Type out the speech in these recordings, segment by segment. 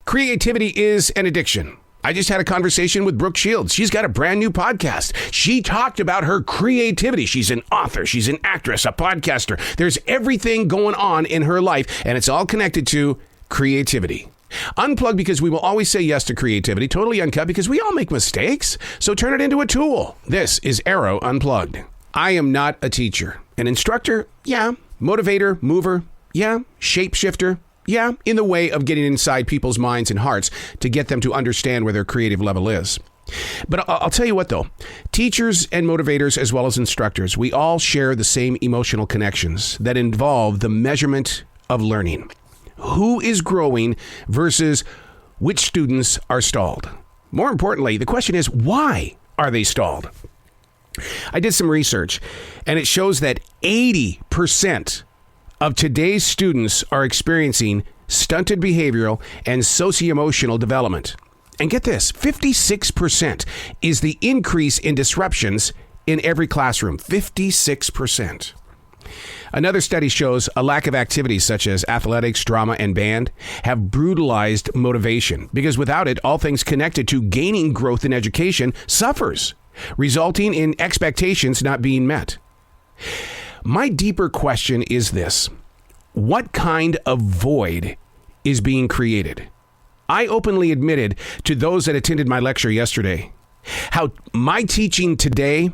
Creativity is an addiction. I just had a conversation with Brooke Shields. She's got a brand new podcast. She talked about her creativity. She's an author. She's an actress, a podcaster. There's everything going on in her life, and it's all connected to creativity. Unplugged, because we will always say yes to creativity. Totally Uncut, because we all make mistakes. So turn it into a tool. This is Arroe Unplugged. I am not a teacher. An instructor? Yeah. Motivator? Mover? Yeah. Shapeshifter? Yeah, in the way of getting inside people's minds and hearts to get them to understand where their creative level is. But I'll tell you what, though. Teachers and motivators, as well as instructors, we all share the same emotional connections that involve the measurement of learning. Who is growing versus which students are stalled? More importantly, the question is, why are they stalled? I did some research, and it shows that 80% of today's students are experiencing stunted behavioral and socio-emotional development. And get this, 56% is the increase in disruptions in every classroom. 56%. Another study shows a lack of activities such as athletics, drama, and band have brutalized motivation, because without it, all things connected to gaining growth in education suffers, resulting in expectations not being met. My deeper question is this: what kind of void is being created? I openly admitted to those that attended my lecture yesterday how my teaching today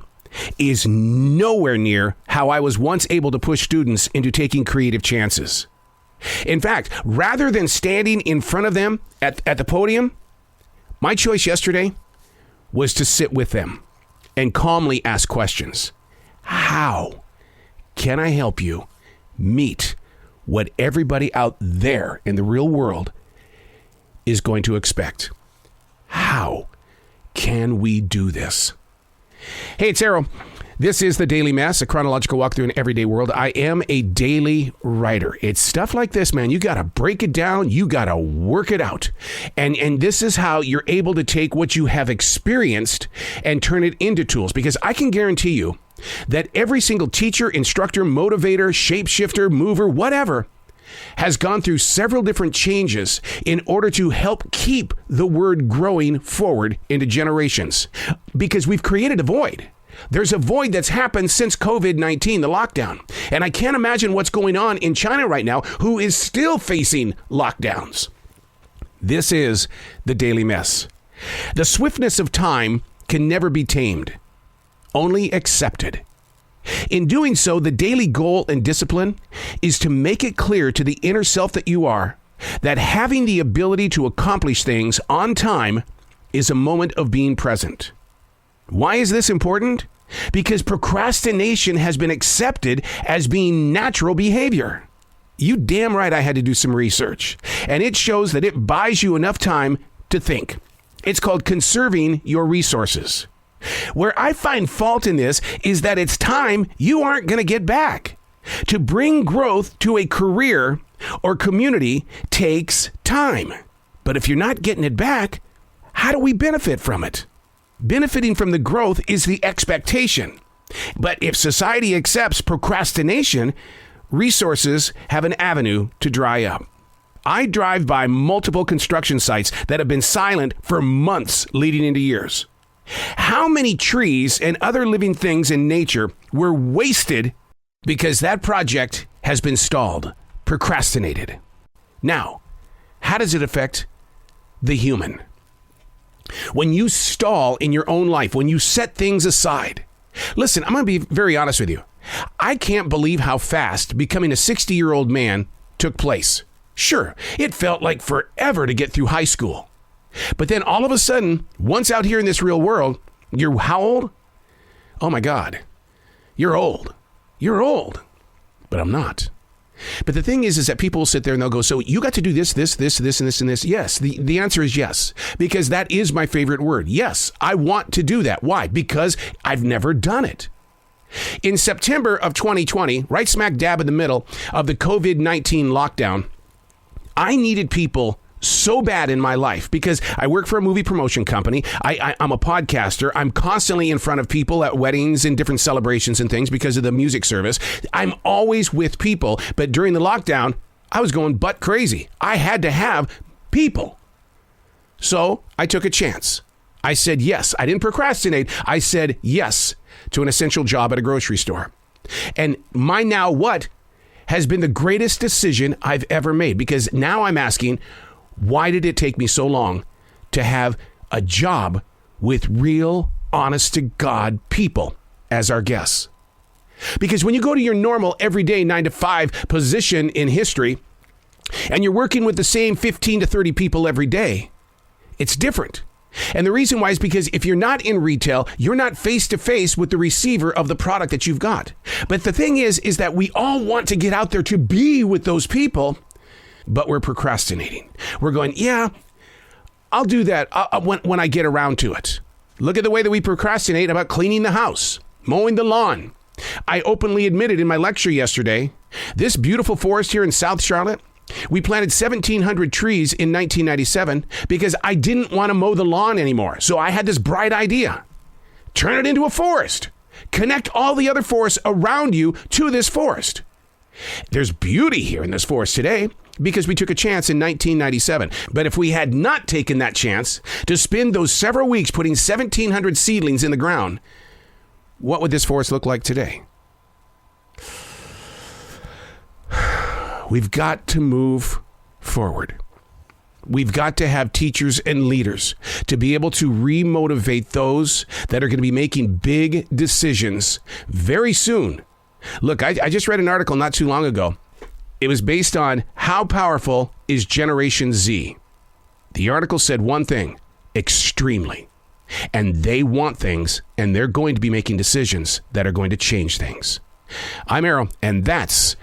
is nowhere near how I was once able to push students into taking creative chances. In fact, rather than standing in front of them at the podium, my choice yesterday was to sit with them and calmly ask questions. How can I help you meet what everybody out there in the real world is going to expect? How can we do this? Hey, it's Arroe. This is The Daily Mess, a chronological walk through an everyday world. I am a daily writer. It's stuff like this, man. You got to break it down. You got to work it out. And this is how you're able to take what you have experienced and turn it into tools. Because I can guarantee you that every single teacher, instructor, motivator, shapeshifter, mover, whatever, has gone through several different changes in order to help keep the word growing forward into generations. Because we've created a void. There's a void that's happened since COVID-19, the lockdown. And I can't imagine what's going on in China right now, who is still facing lockdowns. This is The Daily Mess. The swiftness of time can never be tamed, only accepted. In doing so, the daily goal and discipline is to make it clear to the inner self that you are that having the ability to accomplish things on time is a moment of being present. Why is this important? Because procrastination has been accepted as being natural behavior. You damn right I had to do some research, and it shows that it buys you enough time to think. It's called conserving your resources. Where I find fault in this is that it's time you aren't going to get back. To bring growth to a career or community takes time. But if you're not getting it back, how do we benefit from it? Benefiting from the growth is the expectation. But if society accepts procrastination, resources have an avenue to dry up. I drive by multiple construction sites that have been silent for months leading into years. How many trees and other living things in nature were wasted because that project has been stalled, procrastinated? Now, how does it affect the human? When you stall in your own life, when you set things aside, listen, I'm going to be very honest with you. I can't believe how fast becoming a 60-year-old man took place. Sure, it felt like forever to get through high school. But then all of a sudden, once out here in this real world, you're how old? Oh my God, you're old. You're old. But I'm not. But the thing is that people will sit there and they'll go, so you got to do this, and this. Yes, the answer is yes, because that is my favorite word. Yes, I want to do that. Why? Because I've never done it. In September of 2020, right smack dab in the middle of the COVID-19 lockdown, I needed people so bad in my life because I work for a movie promotion company. I'm a podcaster. I'm constantly in front of people at weddings and different celebrations and things because of the music service. I'm always with people. But during the lockdown, I was going butt crazy. I had to have people. So I took a chance. I said yes. I didn't procrastinate. I said yes to an essential job at a grocery store. And my now what has been the greatest decision I've ever made, because now I'm asking, why did it take me so long to have a job with real, honest to God people as our guests? Because when you go to your normal everyday 9-to-5 position in history and you're working with the same 15 to 30 people every day, it's different. And the reason why is because if you're not in retail, you're not face to face with the receiver of the product that you've got. But the thing is that we all want to get out there to be with those people, but we're procrastinating. We're going, yeah, I'll do that when I get around to it. Look at the way that we procrastinate about cleaning the house, mowing the lawn. I openly admitted in my lecture yesterday, this beautiful forest here in South Charlotte, we planted 1,700 trees in 1997 because I didn't want to mow the lawn anymore. So I had this bright idea. Turn it into a forest. Connect all the other forests around you to this forest. There's beauty here in this forest today because we took a chance in 1997. But if we had not taken that chance to spend those several weeks putting 1,700 seedlings in the ground, what would this forest look like today? We've got to move forward. We've got to have teachers and leaders to be able to remotivate those that are going to be making big decisions very soon. Look, I just read an article not too long ago. It was based on how powerful is Generation Z. The article said one thing, extremely. And they want things, and they're going to be making decisions that are going to change things. I'm Arroe, and that's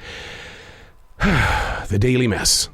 the Daily Mess.